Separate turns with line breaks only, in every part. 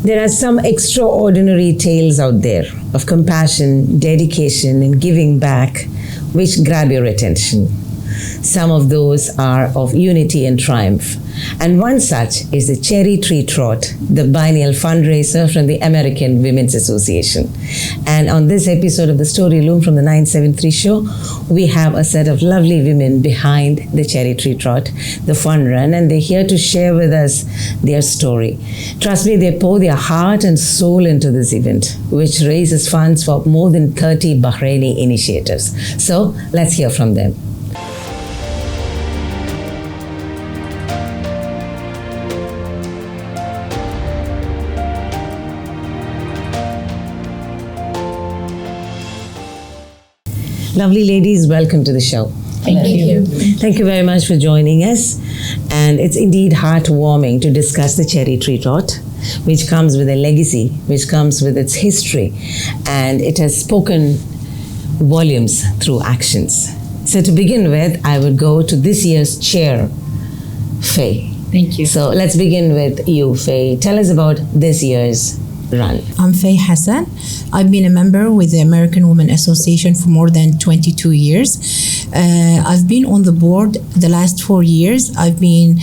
There are some extraordinary tales out there of compassion, dedication, and giving back which grab your attention. Some of those are of unity and triumph. And one such is the Cherry Tree Trot, the biennial fundraiser from the American Women's Association. And on this episode of the Story Loom from the 973 show, we have a set of lovely women behind the Cherry Tree Trot, the fun run, and they're here to share with us their story. Trust me, they pour their heart and soul into this event, which raises funds for more than 30 Bahraini initiatives. So let's hear from them. Lovely ladies, welcome to the show.
Thank you.
Thank you very much for joining us. And it's indeed heartwarming to discuss the Cherry Tree Trot, which comes with a legacy, which comes with its history, and it has spoken volumes through actions. So to begin with, I would go to this year's chair, Faye.
Thank you.
So let's begin with you, Faye. Tell us about this year's run.
I'm Faye Hassan. I've been a member with the American Women Association for more than 22 years. I've been on the board the last 4 years. I've been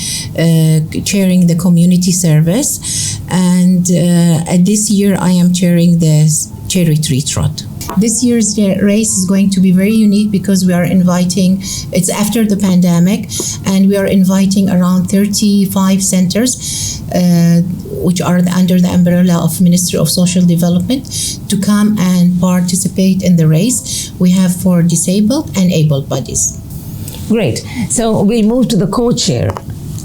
chairing the community service, and this year I am chairing the Cherry Tree Trot. This year's race is going to be very unique because we are inviting, it's after the pandemic, and we are inviting around 35 centers which are under the umbrella of Ministry of Social Development to come and participate in the race. We have for disabled and able bodies.
Great. So we'll move to the co-chair.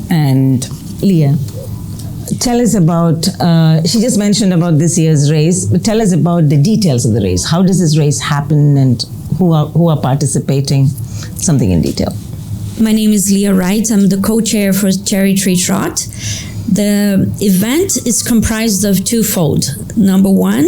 And Leah, tell us about, she just mentioned about this year's race, but tell us about the details of the race. How does this race happen and who are participating? Something in detail.
My name is Leah Wright. I'm the co-chair for Cherry Tree Trot. The event is comprised of twofold. Number one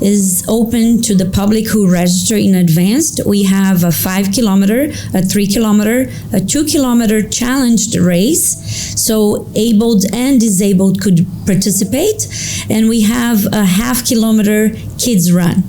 is open to the public who register in advance. We have a 5 kilometer, a 3 kilometer, a 2 kilometer challenged race. So abled and disabled could participate. And we have a half kilometer kids run.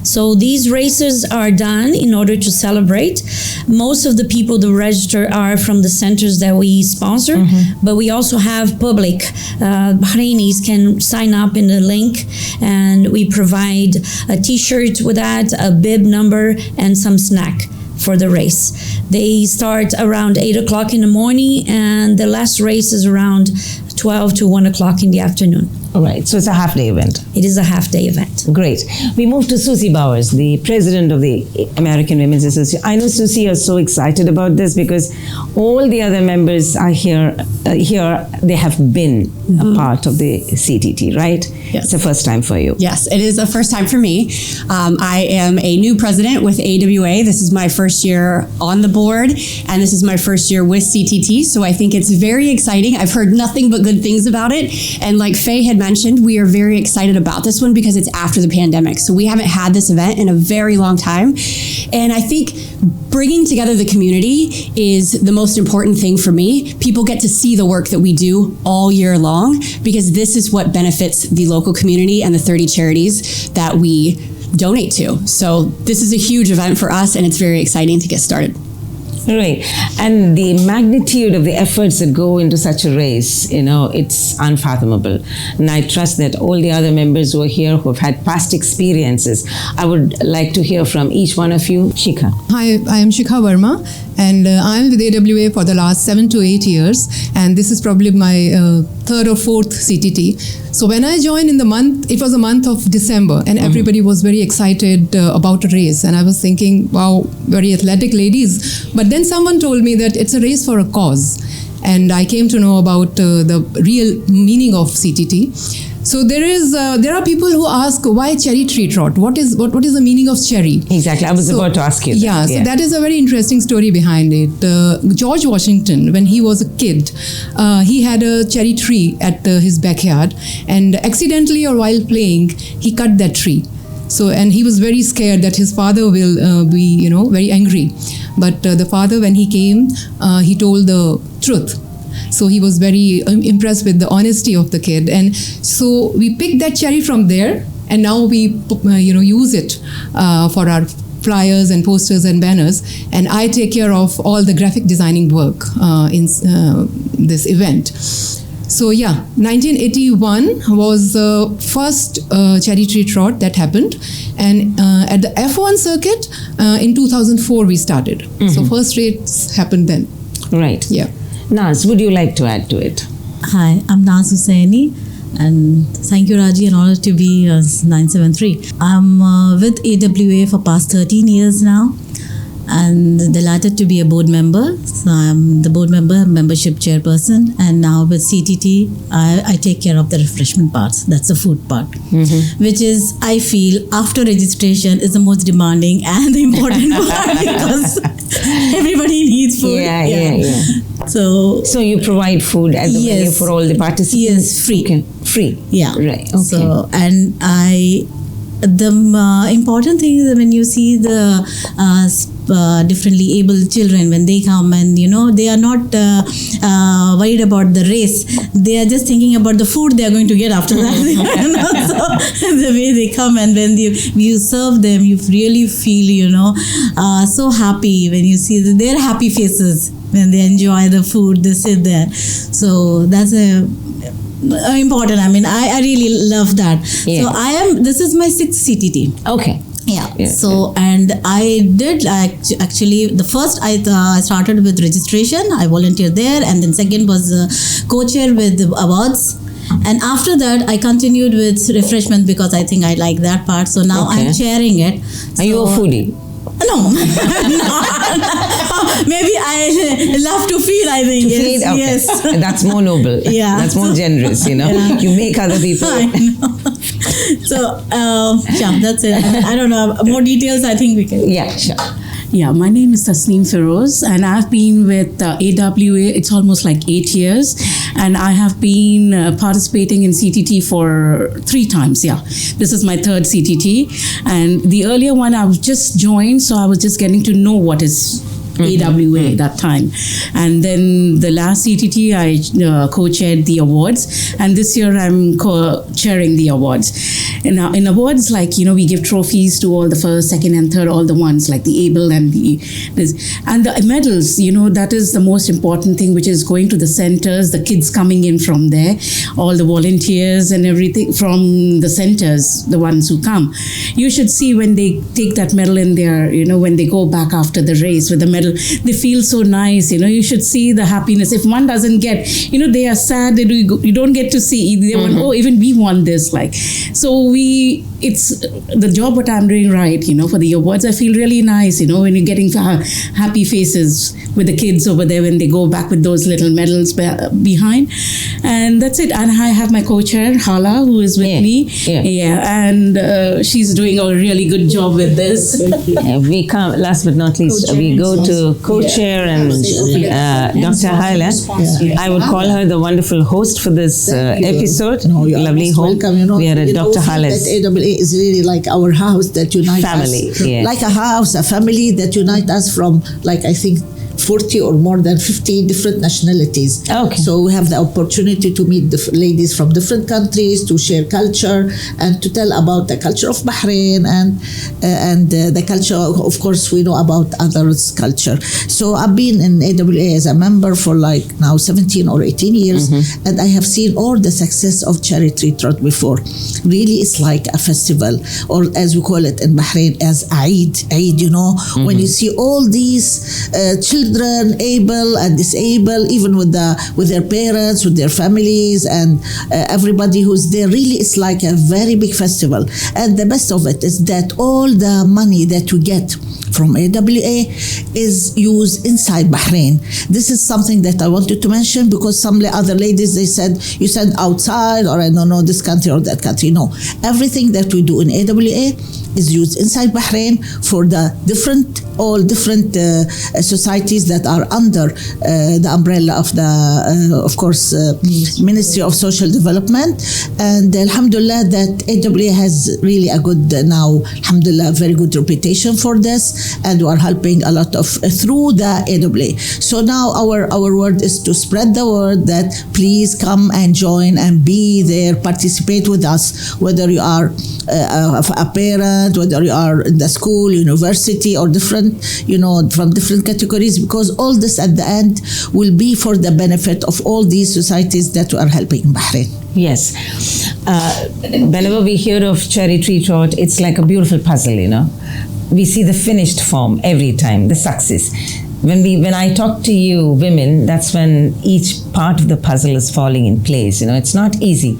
So these races are done in order to celebrate. Most of the people that register are from the centers that we sponsor, but we also have public. Bahrainis can sign up in the link, and we provide a t-shirt with that, a bib number, and some snack for the race. They start around 8 o'clock in the morning, and the last race is around 12 to 1 o'clock in the afternoon.
All right, so it's a half-day event.
It is a half-day event.
Great. We move to Susie Bowers, the president of the American Women's Association. I know Susie is so excited about this because all the other members are here. They have been a part of the CTT, right?
Yes.
It's the first time for you.
Yes, it is the first time for me. I am a new president with AWA. This is my first year on the board, and this is my first year with CTT, so I think it's very exciting. I've heard nothing but good things about it, and like Faye had mentioned, we are very excited about this one because it's after the pandemic, so we haven't had this event in a very long time, and I think bringing together the community is the most important thing for me. People get to see the work that we do all year long because this is what benefits the local community and the 30 charities that we donate to. So this is a huge event for us, and it's very exciting to get started.
Right. And the magnitude of the efforts that go into such a race, it's unfathomable. And I trust that all the other members who are here who have had past experiences, I would like to hear from each one of you. Shikha.
Hi, I am Shikha Verma, and I'm with AWA for the last 7 to 8 years, and this is probably my third or fourth CTT. So when I joined in the month, it was a month of December, and everybody was very excited about a race, and I was thinking, wow, very athletic ladies. But then someone told me that it's a race for a cause, and I came to know about the real meaning of CTT. So there are people who ask, why Cherry Tree Trot? What is the meaning of cherry?
Exactly, I was about to ask you that.
So that is a very interesting story behind it. George Washington, when he was a kid, he had a cherry tree at his backyard, and accidentally or while playing, he cut that tree. So, and he was very scared that his father will be, very angry. But the father, when he came, he told the truth. So he was very impressed with the honesty of the kid. And so we picked that cherry from there, and now we use it for our flyers and posters and banners, and I take care of all the graphic designing work in this event. So 1981 was the first Cherry Tree Trot that happened, and at the F1 circuit in 2004 we started. Mm-hmm. So first race happened then.
Right.
Yeah.
Naz, would you like to add to it?
Hi, I'm Naz Hussaini, and thank you, Raji, in order to be 973. I'm with AWA for past 13 years now, and delighted to be a board member. So I'm the board member, membership chairperson, and now with CTT, I take care of the refreshment parts. That's the food part, which is, I feel, after registration is the most demanding and the important part because everybody needs food.
Yeah. So you provide food at the venue for all the participants?
Yes, free.
Okay. Free?
Yeah.
Right. Okay.
So, and the important thing is when you see the differently able children, when they come and they are not worried about the race, they are just thinking about the food they are going to get after that. So the way they come, and when you serve them, you really feel so happy when you see their happy faces when they enjoy the food, they sit there. So that's important. I mean, I really love that. Yeah. So this is my 6th CTT.
Okay.
Yeah. So, and I did actually, the first I started with registration. I volunteered there, and then second was co-chair with the awards. And after that, I continued with refreshment because I think I like that part. So now I'm chairing it.
Are you a foodie?
No. Maybe I love to feed, I think.
Feed? Okay.
Yes.
That's more noble.
Yeah.
That's more generous,
Yeah.
You make other people.
I know. So, that's it. I don't know. More details, I think we can.
Yeah, sure.
Yeah, my name is Tasneem Feroz, and I've been with AWA, it's almost like 8 years, and I have been participating in CTT for 3 times, yeah. This is my 3rd CTT, and the earlier one I was just joined, so I was just getting to know what is AWA that time. And then the last CTT, I co-chaired the awards, and this year I'm co-chairing the awards. And now in awards, we give trophies to all the 1st, 2nd, and 3rd, all the ones like the able and the medals. That is the most important thing, which is going to the centers, the kids coming in from there, all the volunteers and everything from the centers, the ones who come. You should see when they take that medal in there, when they go back after the race with the medal, they feel so nice. You should see the happiness. If one doesn't get, they are sad that you don't get to see. They want, even we won this. So it's the job what I'm doing right, for the awards. I feel really nice, when you're getting happy faces with the kids over there when they go back with those little medals behind. And that's it. And I have my co-chair, Hala, who is with me. Yeah. And she's doing a really good job with this.
We come, last but not least, we go to co-chair and Dr. Hala. I would call her the wonderful host for this episode. Lovely host.
Welcome,
we are at Dr. Hala's.
That AWA is really like our house that unites
family,
us.
Yeah.
Like a house, a family that unites us from, I think, 40 or more than 50 different nationalities.
Okay.
So we have the opportunity to meet ladies from different countries, to share culture and to tell about the culture of Bahrain and the culture, of course, we know about others' culture. So I've been in AWA as a member for now 17 or 18 years, and I have seen all the success of Cherry Tree Trot before. Really, it's like a festival, or as we call it in Bahrain, as Eid, when you see all these children, able and disabled, even with their parents, with their families, and everybody who's there. Really, it's like a very big festival. And the best of it is that all the money that we get from AWA is used inside Bahrain. This is something that I wanted to mention because some other ladies, they said, you said outside, or I don't know, this country or that country. No, everything that we do in AWA is used inside Bahrain for the all different societies that are under the umbrella of the, of course, Ministry of Social Development. And alhamdulillah that AWA has really a good now, alhamdulillah, very good reputation for this, and we are helping a lot of through the AWA. So now our word is to spread the word that please come and join and be there, participate with us, whether you are a parent, whether you are in the school, university, or different, from different categories, because all this at the end will be for the benefit of all these societies that we are helping in Bahrain.
Yes. Whenever we hear of Cherry Tree Trot, it's like a beautiful puzzle, We see the finished form every time, the success. When I talk to you women, that's when each part of the puzzle is falling in place. It's not easy.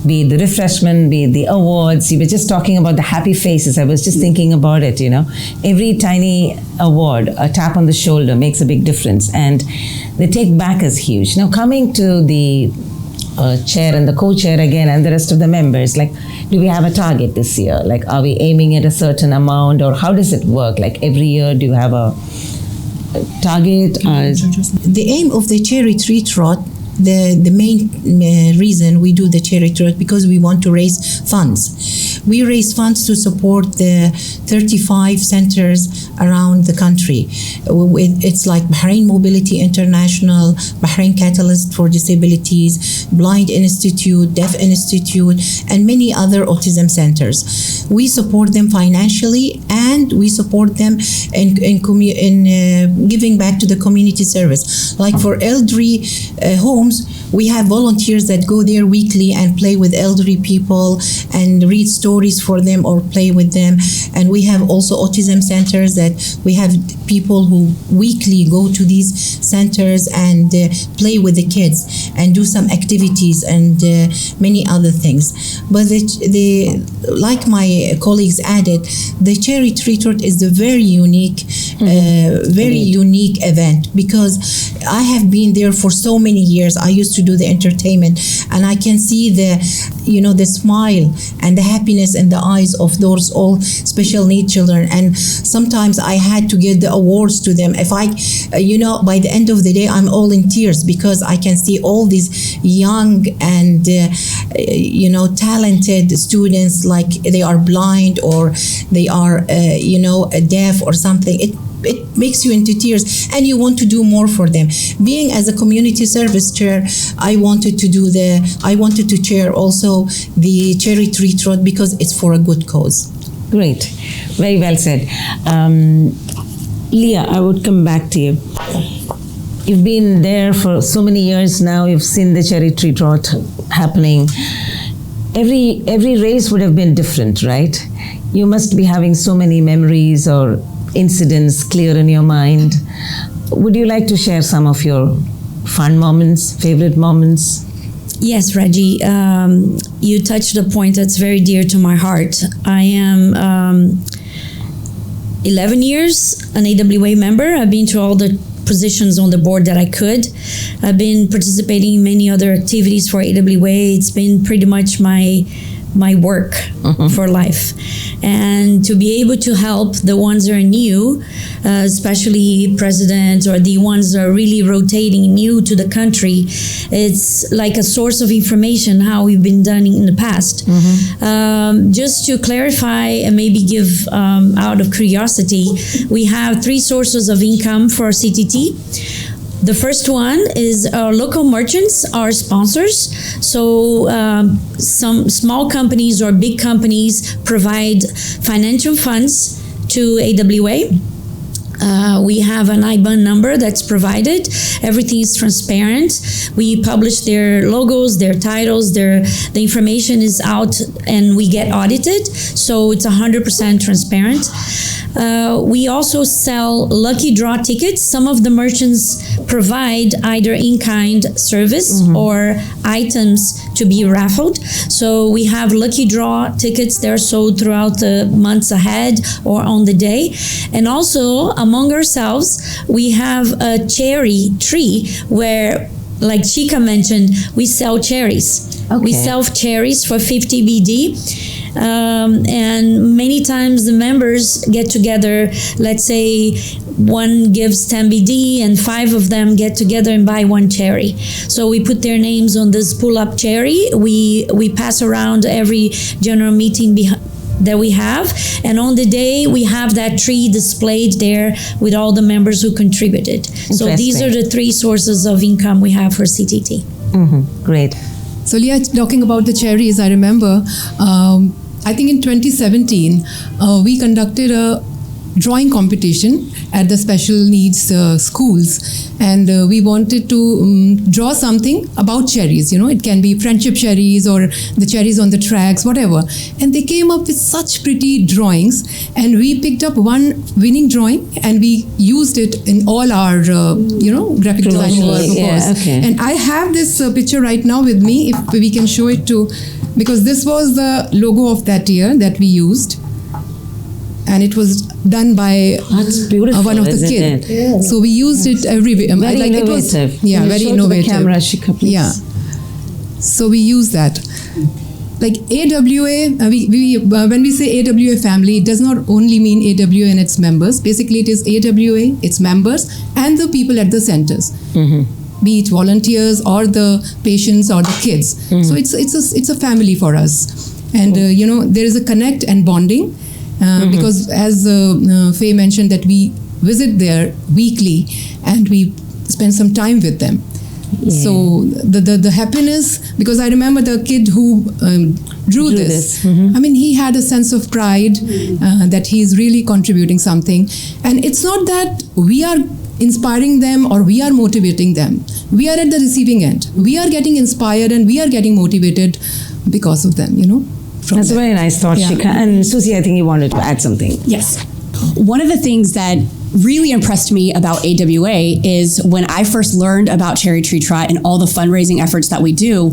Be it the refreshment, be it the awards. You were just talking about the happy faces. I was just thinking about it, Every tiny award, a tap on the shoulder makes a big difference. And the take back is huge. Now, coming to the chair and the co-chair again and the rest of the members, do we have a target this year? Are we aiming at a certain amount, or how does it work? Every year, do you have a target?
The aim of the Cherry Tree Trot, the main reason we do the Cherry Trot, because we want to raise funds. We raise funds to support the 35 centers around the country. It's like Bahrain Mobility International, Bahrain Catalyst for Disabilities, Blind Institute, Deaf Institute, and many other autism centers. We support them financially, and we support them in giving back to the community service. Like for elderly homes, we have volunteers that go there weekly and play with elderly people and read stories for them or play with them. And we have also autism centers that we have people who weekly go to these centers and play with the kids and do some activities and many other things. But like my colleagues added, the Cherry Tree Trot is a very unique, unique event, because I have been there for so many years. I used to do the entertainment, and I can see the smile and the happiness in the eyes of those all special need children. And sometimes I had to give the awards to them. If I, by the end of the day, I'm all in tears, because I can see all these young and, talented students, like they are blind or they are, deaf or something. It makes you into tears, and you want to do more for them. Being as a community service chair, I wanted to chair also the Cherry Tree Trot, because it's for a good cause.
Great. Very well said. Leah, I would come back to you. You've been there for so many years now. You've seen the Cherry Tree Trot happening. Every race would have been different, right? You must be having so many memories or incidents clear in your mind. Would you like to share some of your fun moments, favorite moments?
Yes, Reggie. You touched a point that's very dear to my heart. I am 11 years an AWA member. I've been to all the positions on the board that I could. I've been participating in many other activities for AWA. It's been pretty much my work for life. And to be able to help the ones that are new, especially presidents or the ones that are really rotating new to the country, it's like a source of information how we've been done in the past. Just to clarify and maybe give out of curiosity, we have 3 sources of income for CTT. The first one is our local merchants, our sponsors. So some small companies or big companies provide financial funds to AWA. We have an IBAN number that's provided. Everything is transparent. We publish their logos, their titles, the information is out, and we get audited. So it's 100% transparent. We also sell lucky draw tickets. Some of the merchants provide either in-kind service or items to be raffled. So we have lucky draw tickets that are sold throughout the months ahead or on the day. And also among ourselves, we have a cherry tree where, like Chika mentioned, we sell cherries. Okay. We sell cherries for 50 BD. And many times the members get together. Let's say one gives 10 BD and 5 of them get together and buy one cherry. So we put their names on this pull-up cherry. We pass around every general meeting that we have, and on the day we have that tree displayed there with all the members who contributed. So these are the 3 sources of income we have for CTT.
Great.
So Leah, talking about the cherries, I remember, I think in 2017, we conducted a drawing competition at the special needs schools, and we wanted to draw something about cherries. You know, it can be friendship cherries or the cherries on the tracks, whatever. And they came up with such pretty drawings, and we picked up one winning drawing and we used it in all our graphic design work, of course.
Okay.
And I have this picture right now with me, if we can show it to, because this was the logo of that year that we used. And it was done by
That's beautiful,
one of the
isn't
kids.
it? Yeah.
So we used it everywhere.
Very
It was,
innovative.
yeah,
Can you
very
show to
innovative.
the camera, Shika, please?
Yeah. So we use that. Like AWA, when we say AWA family, it does not only mean AWA and its members. Basically, it is AWA, its members, and the people at the centers. Be it volunteers or the patients or the kids. So it's a family for us. And there is a connect and bonding. Because as Faye mentioned, that we visit there weekly and we spend some time with them. Yeah. So the happiness, because I remember the kid who drew this. I mean, he had a sense of pride that he is really contributing something. And it's not that we are inspiring them or we are motivating them. We are at the receiving end. We are getting inspired and we are getting motivated because of them,
That's a very nice thought,
Yeah.
Shika. And Susie, I think you wanted to add something.
Yes. One of the things that really impressed me about AWA is when I first learned about Cherry Tree Trot and all the fundraising efforts that we do,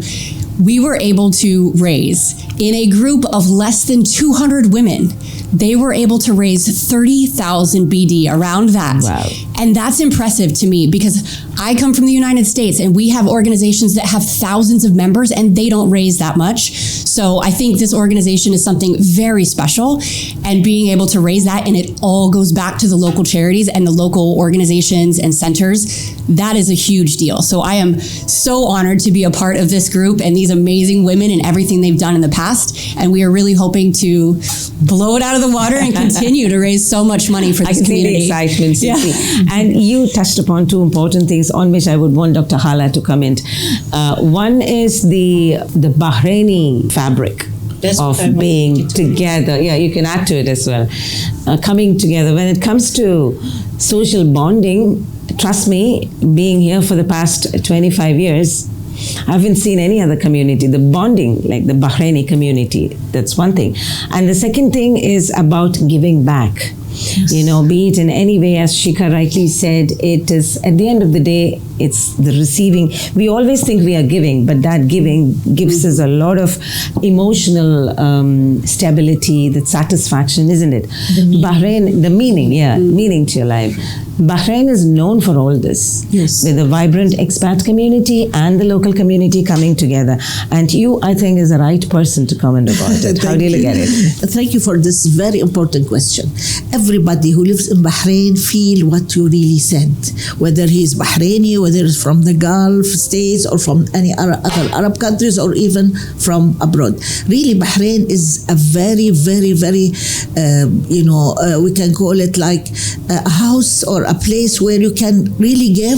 we were able to raise, in a group of less than 200 women, they were able to raise 30,000 BD, around that.
Wow.
And that's impressive to me because I come from the United States and we have organizations that have thousands of members and they don't raise that much. So I think this organization is something very special, and being able to raise that, and it all goes back to the local charities and the local organizations and centers, that is a huge deal. So I am so honored to be a part of this group and these amazing women and everything they've done in the past. And we are really hoping to blow it out of the water and continue to raise so much money for this community.
I can see the excitement, Susie. Yeah. And you touched upon 2 important things on which I would want Dr. Hala to comment. One is the Bahraini fabric of being together. Yeah, you can add to it as well. Coming together. When it comes to social bonding, trust me, being here for the past 25 years, I haven't seen any other community. The bonding, like the Bahraini community, that's one thing. And the second thing is about giving back. Yes. Be it in any way, as Shika rightly said, it is, at the end of the day, it's the receiving. We always think we are giving, but that giving gives us a lot of emotional stability, that satisfaction, isn't it? Bahrain, the meaning, meaning to your life. Bahrain is known for all this, with a vibrant expat community and the local community coming together. And you, I think, is the right person to comment about it. How do you look at it?
Thank you for this very important question. Everybody who lives in Bahrain feel what you really said, whether he is Bahraini, whether he's from the Gulf states or from any other Arab countries or even from abroad. Really, Bahrain is a very, very, very, we can call it like a house or a place where you can really give,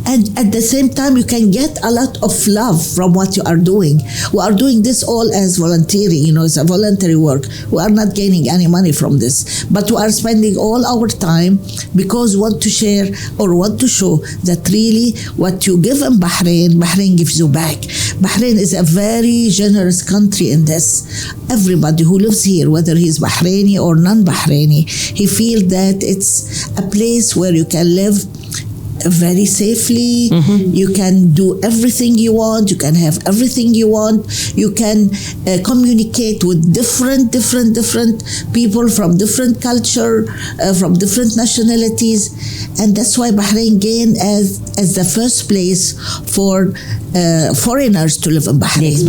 and at the same time you can get a lot of love from what you are doing. We are doing this all as volunteering, it's a voluntary work. We are not gaining any money from this, but we are spending all our time because we want to share or want to show that really what you give in Bahrain gives you back. Bahrain is a very generous country in this. Everybody who lives here, whether he is Bahraini or non-Bahraini, he feels that it's a place where you can live very safely. You can do everything you want. You can have everything you want. You can communicate with different people from different culture, from different nationalities, and that's why Bahrain gained as the first place for foreigners to live in Bahrain.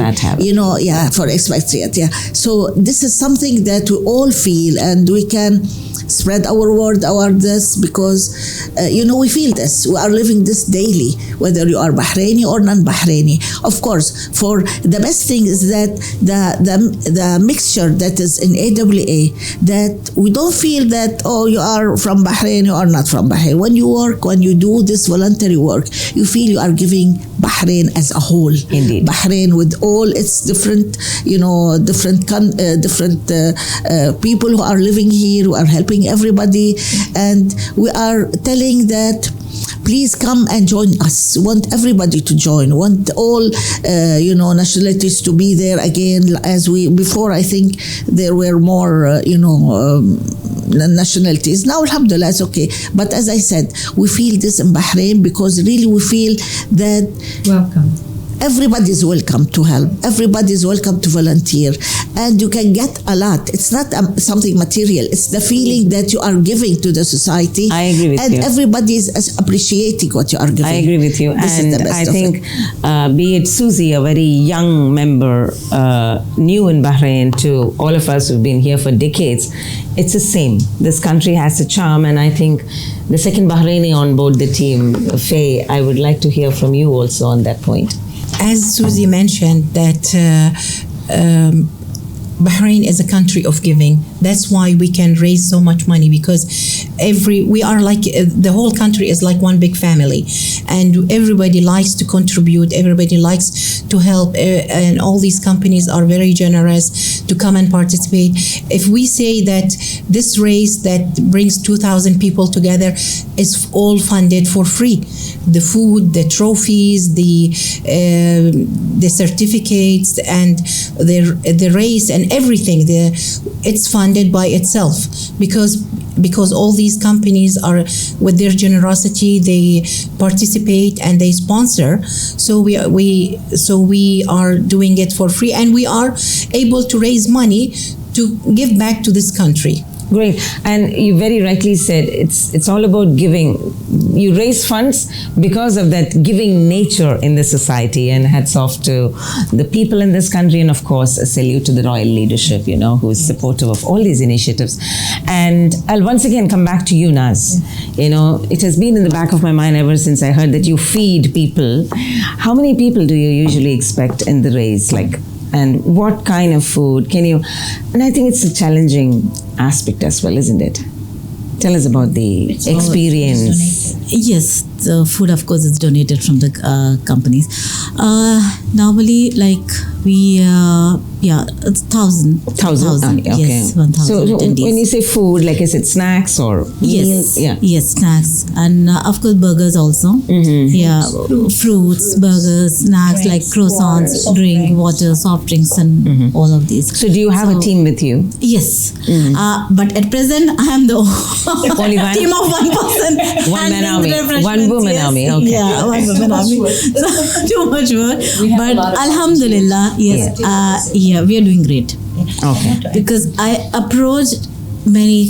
For expatriate. So this is something that we all feel, and we can spread our word about this because we feel this. We are living this daily, whether you are Bahraini or non-Bahraini. Of course, for the best thing is that the mixture that is in AWA, that we don't feel that you are from Bahrain, you are not from Bahrain. When you work, when you do this voluntary work, you feel you are giving Bahrain as a whole.
Indeed.
Bahrain with all its different people who are living here, who are helping everybody, and we are telling that please come and join us. We want everybody to join. We want all nationalities to be there again. As before, I think there were more nationalities. Now, alhamdulillah, it's okay. But as I said, we feel this in Bahrain because really we feel that
Welcome.
everybody is welcome to help. Everybody is welcome to volunteer. And you can get a lot. It's not something material. It's the feeling that you are giving to the society.
I agree with you.
And everybody is appreciating what you are giving.
I agree with you.
This is the best
I think, be it Susie, a very young member, new in Bahrain, to all of us who've been here for decades, it's the same. This country has a charm, and I think the second Bahraini on board the team, Faye, I would like to hear from you also on that point.
As Susie mentioned, that Bahrain is a country of giving. That's why we can raise so much money, because we are like the whole country is like one big family, and everybody likes to contribute. Everybody likes to help, and all these companies are very generous to come and participate. If we say that this race that brings 2,000 people together is all funded for free, the food, the trophies, the certificates, and the race and everything, it's funded by itself, because all these companies are, with their generosity, they participate and they sponsor. So we are doing it for free, and we are able to raise money to give back to this country.
Great. And you very rightly said it's all about giving. You raise funds because of that giving nature in the society, and hats off to the people in this country, and of course a salute to the royal leadership, who is supportive of all these initiatives. And I'll once again come back to you, Naz. It has been in the back of my mind ever since I heard that you feed people. How many people do you usually expect in the race? And what kind of food can you? And I think it's a challenging aspect as well, isn't it? Tell us about the experience.
Yes, the food, of course, is donated from the companies. Normally, we, it's 1,000.
1,000, okay.
Yes, 1,000
So
attendees.
when you say food, is it snacks or meals?
Yes, snacks, and of course burgers also. Fruits, burgers, snacks like croissants, drink, water, soft drinks, and all of these.
So do you have a team with you?
Yes, but at present I am the
Only one?
team of one person.
One man
handling the
army,
refreshments.
one woman army. Okay.
Yeah, one woman army. So, too much work, but Alhamdulillah, yes, we are doing great.
Okay.
Because I approached many,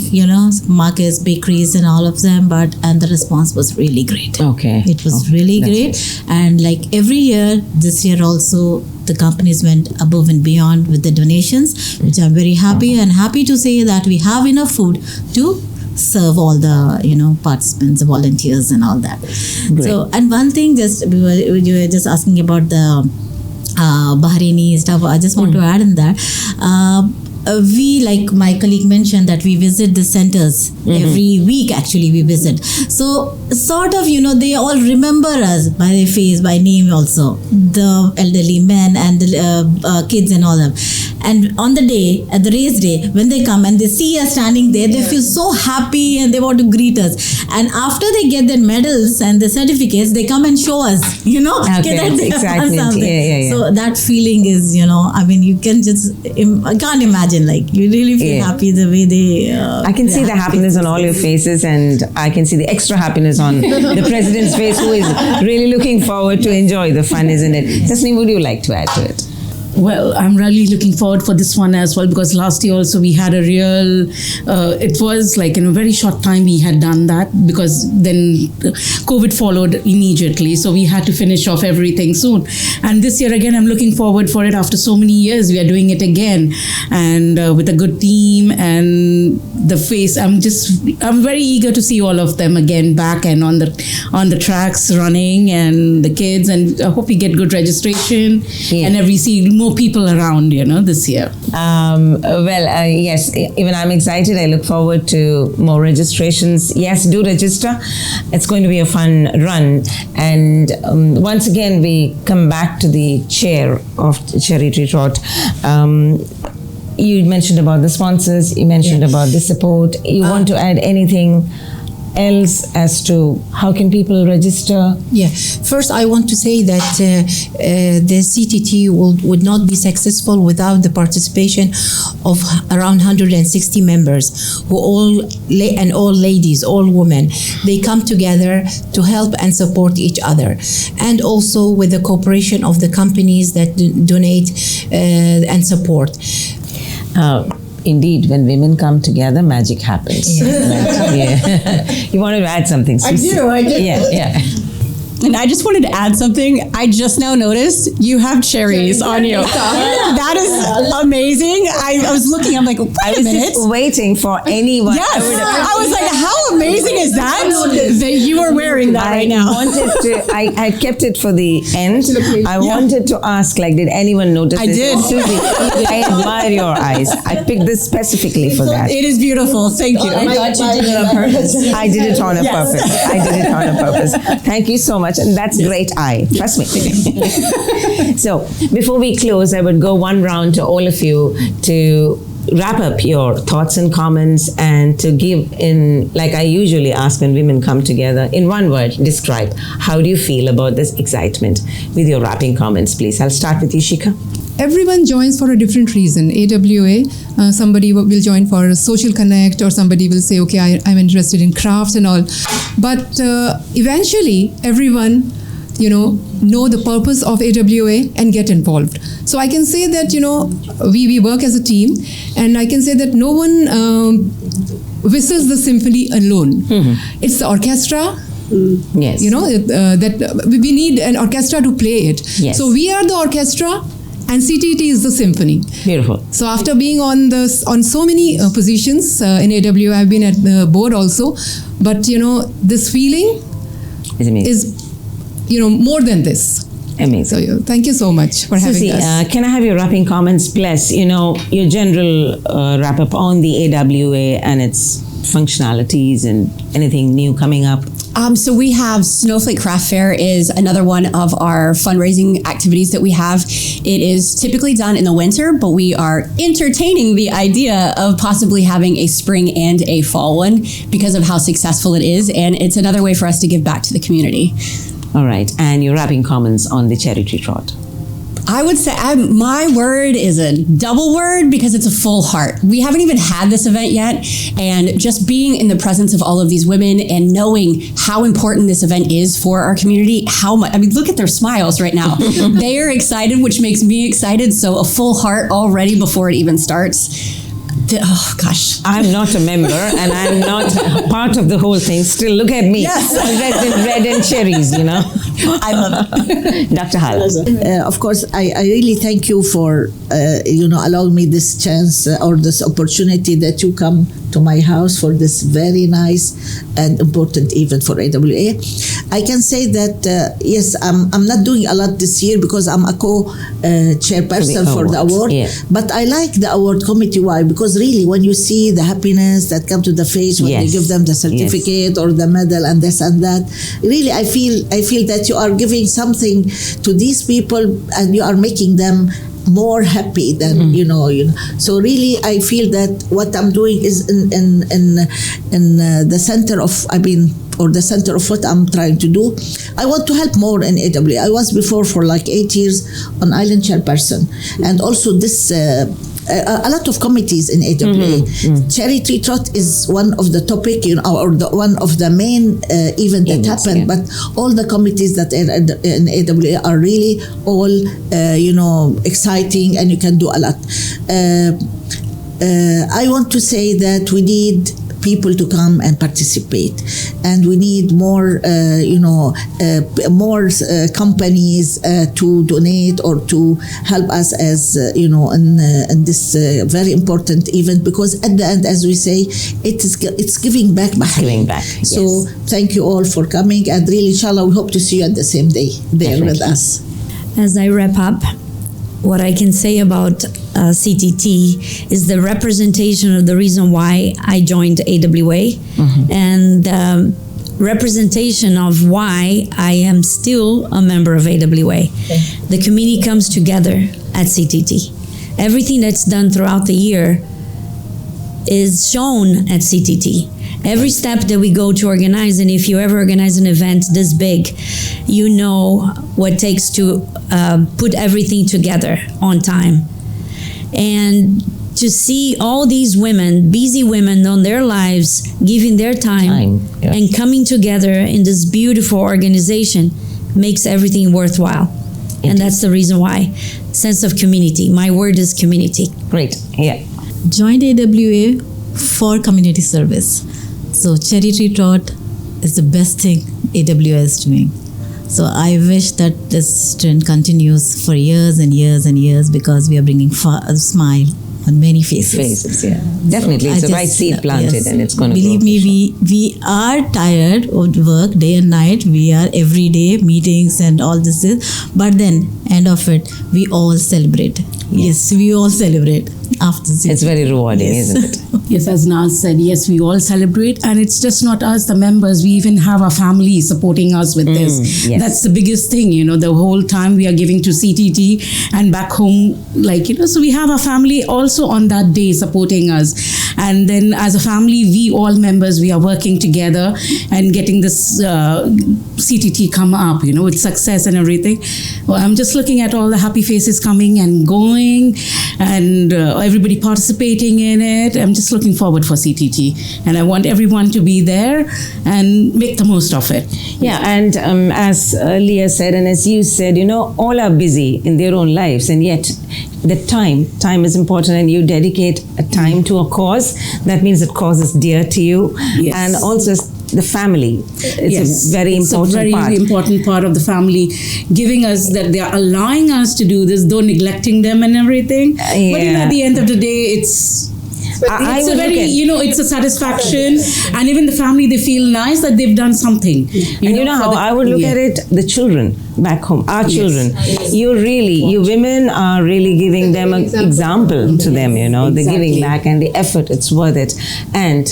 markets, bakeries, and all of them, and the response was really great.
Okay.
It was really great, and every year, this year also, the companies went above and beyond with the donations, which I'm very happy, and happy to say that we have enough food to serve all the participants, volunteers, and all that.
Great.
So, and one thing, you were just asking about the Bahraini stuff. I just want to add in that. We, like my colleague mentioned, that we visit the centers every week. Actually, we visit. So sort of, they all remember us by their face, by name also. The elderly men and the kids and all of them. And on the day, at the race day, when they come and they see us standing there, they feel so happy and they want to greet us. And after they get their medals and the certificates, they come and show us,
Okay,
that they have done
excitement.
something.
Yeah.
So that feeling is, I mean, you can just, I can't imagine, like, you really feel happy the way they...
I can see the happiness on all your faces, and I can see the extra happiness on the president's face, who is really looking forward to enjoy the fun, isn't it? Tasneem, would you like to add to it?
Well, I'm really looking forward for this one as well, because last year also we had a real, it was like in a very short time we had done that, because then COVID followed immediately. So we had to finish off everything soon. And this year again, I'm looking forward for it. After so many years, we are doing it again, and with a good team and the face. I'm very eager to see all of them again back and on the tracks running, and the kids, and I hope we get good registration and see more people around, this year.
Yes, even I'm excited. I look forward to more registrations. Yes, do register. It's going to be a fun run. And once again, we come back to the chair of Cherry Tree Trot. You mentioned about the sponsors. You mentioned about the support. You want to add anything else as to how can people register?
Yeah, first I want to say that the CTT would not be successful without the participation of around 160 members, who all ladies, all women. They come together to help and support each other, and also with the cooperation of the companies that donate and support.
Indeed, when women come together, magic happens. Right? You wanted to add something, Susie?
I do.
Yeah.
And I just wanted to add something. I just now noticed you have cherries on you. That is amazing. I was looking, I'm like, wait a minute.
I was just waiting for anyone.
Yes. I was like, how amazing is that you are wearing that right now?
I kept it for the end. I wanted to ask, like, did anyone notice this?
I did.
Susie, I admire your eyes. I picked this specifically for that.
It is beautiful. Thank you.
I thought you did it on purpose.
I did it on purpose. I did it on purpose. Thank you so much. And that's great eye. Trust me. So before we close, I would go one round to all of you to wrap up your thoughts and comments, and to give in, like I usually ask when women come together, in one word, describe how do you feel about this excitement with your wrapping comments, please. I'll start with you, Shika.
Everyone joins for a different reason. AWA, somebody will join for a social connect, or somebody will say, okay, I'm interested in crafts and all. But eventually, everyone, know the purpose of AWA and get involved. So I can say that, we work as a team, and I can say that no one whistles the symphony alone. Mm-hmm. It's the orchestra.
Yes.
That we need an orchestra to play it.
Yes.
So we are the orchestra, and CTT is the symphony.
Beautiful.
So after being on so many positions in AWA, I've been at the board also. But this feeling is more than this.
Amazing.
So thank you so much for having us.
Can I have your wrapping comments, bless? Your general wrap up on the AWA and its functionalities and anything new coming up.
So we have Snowflake Craft Fair is another one of our fundraising activities that we have. It is typically done in the winter, but we are entertaining the idea of possibly having a spring and a fall one because of how successful it is. And it's another way for us to give back to the community.
All right. And your wrapping comments on the Cherry Tree Trot.
I would say my word is a double word because it's a full heart. We haven't even had this event yet, and just being in the presence of all of these women and knowing how important this event is for our community, how much, look at their smiles right now. They are excited, which makes me excited. So a full heart already before it even starts. Oh gosh,
I'm not a member and I'm not part of the whole thing. Still, look at me.
Yes.
red and cherries,
I love it.
Dr. Hala.
Of course, I really thank you for allowing me this chance or this opportunity that you come to my house for this very nice and important event for AWA. I can say that yes, I'm not doing a lot this year because I'm a co-chairperson for the award.
Yeah.
But I like the award committee. Why? Because really, when you see the happiness that come to the face when they give them the certificate or the medal and this and that, really, I feel that you are giving something to these people and you are making them more happy than you know. So really, I feel that what I'm doing is in the center of the center of what I'm trying to do. I want to help more in AWA. I was before for like 8 years an island chairperson, and also this. A lot of committees in AWA. Cherry Tree Trot is one of the topic, or one of the main event that happened. But all the committees that are in AWA are really all, exciting, and you can do a lot. I want to say that we need people to come and participate, and we need more companies to donate or to help us as in this very important event, because at the end, as we say, it's giving back Bahrain.
Giving back,
so
yes.
Thank you all for coming, and really inshallah we hope to see you at the same day there with us.
As I wrap up, what I can say about CTT is the representation of the reason why I joined AWA, and representation of why I am still a member of AWA. The community comes together at CTT. Everything that's done throughout the year is shown at CTT. Every step that we go to organize, and if you ever organize an event this big, you know what it takes to put everything together on time. And to see all these women, busy women on their lives, giving their time and coming together in this beautiful organization makes everything worthwhile. And that's the reason why. Sense of community. My word is community.
Great. Yeah.
Joined AWA for community service. So Cherry Tree Trot is the best thing AWA is doing. So I wish that this trend continues for years and years and years, because we are bringing a smile on many faces.
Yeah. Definitely, it's the right seed planted, and it's going to
Believe me, we are tired of work day and night. We are every day meetings and all this, but then end of it, we all celebrate. Yes, we all celebrate after this.
It's very rewarding, isn't it?
Yes, as Naz said, yes, we all celebrate, and it's just not us, the members. We even have our family supporting us with this.
Yes.
That's the biggest thing, the whole time we are giving to CTT and back home, so we have our family also on that day supporting us. And then as a family, we all members, we are working together and getting this CTT come up, with success and everything. Well, I'm just looking at all the happy faces coming and going, and everybody participating in it. I'm just looking forward for CTT, and I want everyone to be there and make the most of it.
Yeah, and as Leah said, and as you said, all are busy in their own lives, and yet the time is important, and you dedicate a time to a cause. That means the cause is dear to you.
Yes.
And also the family. It's a very important part.
It's a very important part of the family, giving us that they are allowing us to do this, though neglecting them and everything. But at the end of the day, it's a very, it's a satisfaction, and even the family, they feel nice that they've done something.
And how I would look at it, the children back home, our children. You women are really giving them an example to them, the giving back and the effort, it's worth it. And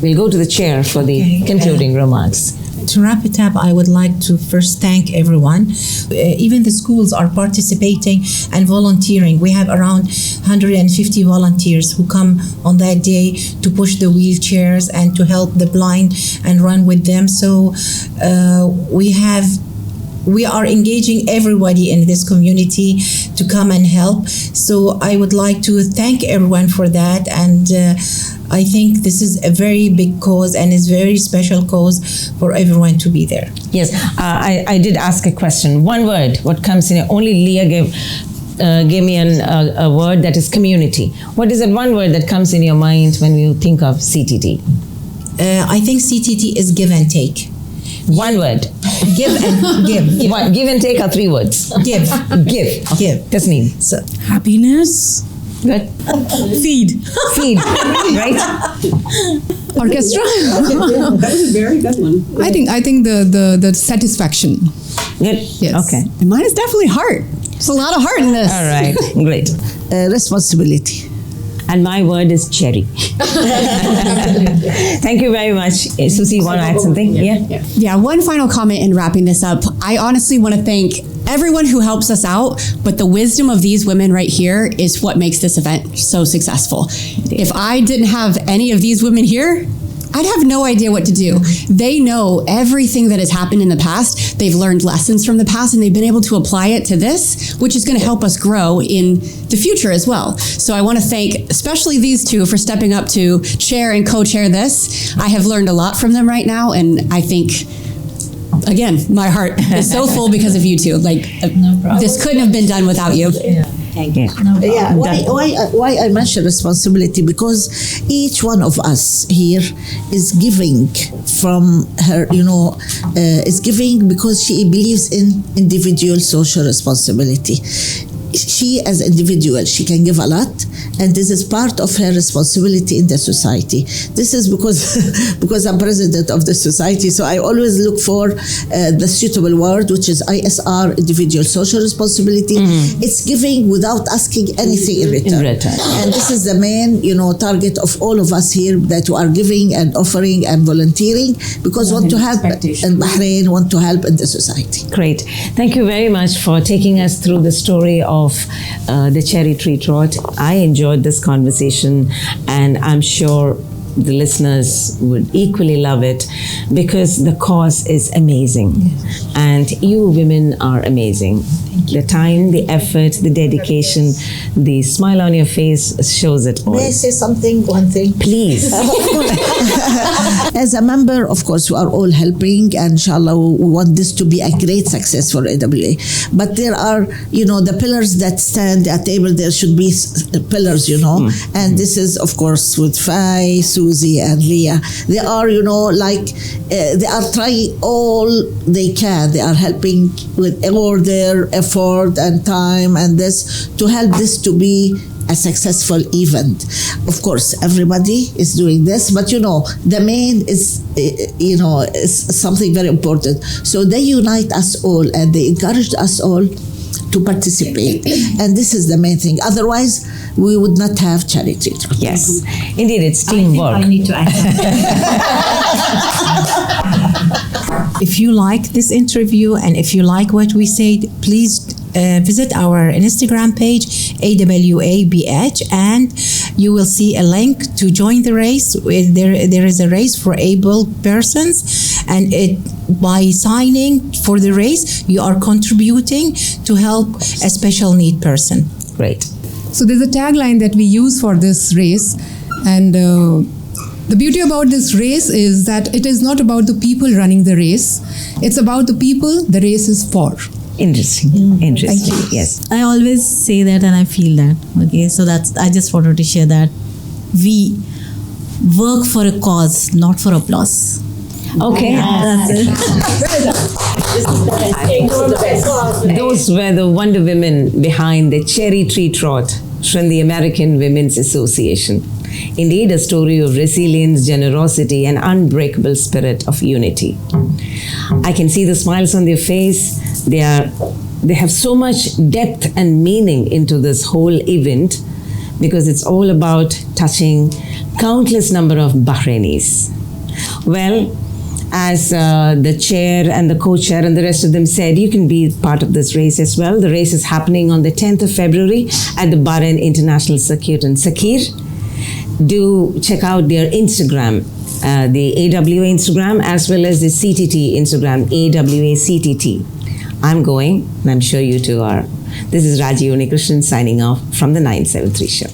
we'll go to the chair for the concluding remarks.
To wrap it up, I would like to first thank everyone. Even the schools are participating and volunteering. We have around 150 volunteers who come on that day to push the wheelchairs and to help the blind and run with them. So we are engaging everybody in this community to come and help. So I would like to thank everyone for that, and I think this is a very big cause and is a very special cause for everyone to be there.
Yes, I did ask a question. One word, what comes in? Only Leah gave me a word, that is community. What is that one word that comes in your mind when you think of CTT?
I think CTT is give and take.
One word.
Give and give.
One, give and take are 3 words.
Give.
Give.
Give.
Tasneem.
So,
Happiness.
Good.
feed.
Feed. Right?
Orchestra.
That was a very good one.
I think the satisfaction.
Good.
Yes.
Okay.
And mine is definitely heart. There's a lot of heart in this.
All right. Great.
Responsibility.
And my word is cherry. Thank you very much. Susie, you want to add something?
Yeah, one final comment in wrapping this up. I honestly want to thank everyone who helps us out, but the wisdom of these women right here is what makes this event so successful. If I didn't have any of these women here, I'd have no idea what to do. They know everything that has happened in the past. They've learned lessons from the past, and they've been able to apply it to this, which is going to help us grow in the future as well. So I want to thank especially these two for stepping up to chair and co-chair this. I have learned a lot from them right now, and I think, again, my heart is so full because of you two. Like, this couldn't have been done without you.
Thank you. Why I mention responsibility? Because each one of us here is giving from her, is giving because she believes in individual social responsibility. She as an individual, she can give a lot, and this is part of her responsibility in the society. This is because I'm president of the society, so I always look for the suitable word, which is ISR, individual social responsibility. It's giving without asking anything in return. And this is the main, target of all of us here, that we are giving and offering and volunteering because want to help in Bahrain, want to help in the society.
Great. Thank you very much for taking us through the story of the Cherry Tree Trot. I enjoyed this conversation, and I'm sure the listeners would equally love it because the cause is amazing. And you women are amazing. The time, the effort, the dedication, the smile on your face shows it all.
May I say one thing?
Please.
As a member, of course, we are all helping, and inshallah, we want this to be a great success for AWA. But there are, the pillars that stand at table, there should be pillars, and this is, of course, with Fai, Susie, and Leah. They are, they are trying all they can. They are helping with all their effort and time and this to help this to be a successful event. Of course, everybody is doing this, but the main is, is something very important. So they unite us all and they encouraged us all to participate. And this is the main thing. Otherwise, we would not have Cherry Tree Trot.
Yes, indeed, it's teamwork.
I need to add something. If you like this interview and if you like what we said, please visit our Instagram page, AWABH, and you will see a link to join the race. There is a race for able persons, and by signing for the race, you are contributing to help a special need person.
Great.
So there's a tagline that we use for this race, and the beauty about this race is that it is not about the people running the race. It's about the people the race is for.
Interesting. Yes.
I always say that and I feel that. Okay, so I just wanted to share that we work for a cause, not for applause.
Okay.
That's it.
Those were the Wonder Women behind the Cherry Tree Trot from the American Women's Association. Indeed, a story of resilience, generosity, and unbreakable spirit of unity. I can see the smiles on their face. They have so much depth and meaning into this whole event because it's all about touching countless number of Bahrainis. Well, as the chair and the co-chair and the rest of them said, you can be part of this race as well. The race is happening on the 10th of February at the Bahrain International Circuit in Sakhir. Do check out their Instagram, the AWA Instagram, as well as the CTT Instagram, AWA CTT. I'm going, and I'm sure you two are. This is Raji Unikrishnan signing off from the 973 show.